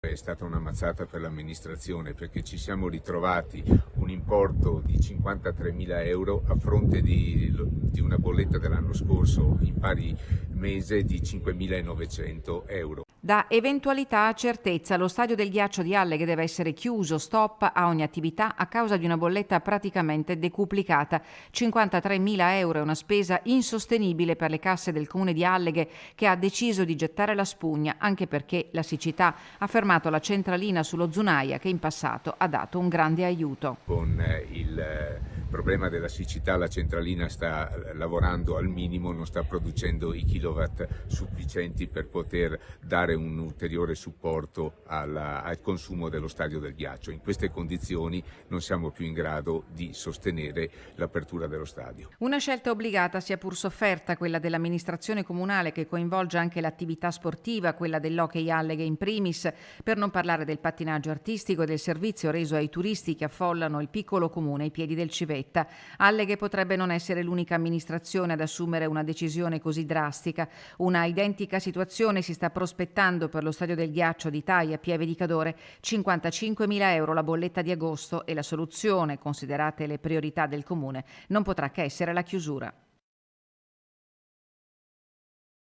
È stata una mazzata per l'amministrazione perché ci siamo ritrovati un importo di 53.000 euro a fronte di una bolletta dell'anno scorso in pari mese di 5.900 euro. Da eventualità a certezza, lo stadio del ghiaccio di Alleghe deve essere chiuso, stop a ogni attività a causa di una bolletta praticamente decuplicata. 53.000 euro è una spesa insostenibile per le casse del comune di Alleghe, che ha deciso di gettare la spugna, anche perché la siccità ha fermato la centralina sullo Zunaia, che in passato ha dato un grande aiuto. Con il problema della siccità la centralina sta lavorando al minimo, non sta producendo i kilowatt sufficienti per poter dare un ulteriore supporto al consumo dello stadio del ghiaccio. In queste condizioni non siamo più in grado di sostenere l'apertura dello stadio. Una scelta obbligata, sia pur sofferta, quella dell'amministrazione comunale, che coinvolge anche l'attività sportiva, quella dell'hockey Alleghe in primis, per non parlare del pattinaggio artistico e del servizio reso ai turisti che affollano il piccolo comune ai piedi del Civetta. Alleghe potrebbe non essere l'unica amministrazione ad assumere una decisione così drastica. Una identica situazione si sta prospettando per lo stadio del ghiaccio di Taia, Pieve di Cadore. 55.000 euro la bolletta di agosto, e la soluzione, considerate le priorità del comune, non potrà che essere la chiusura.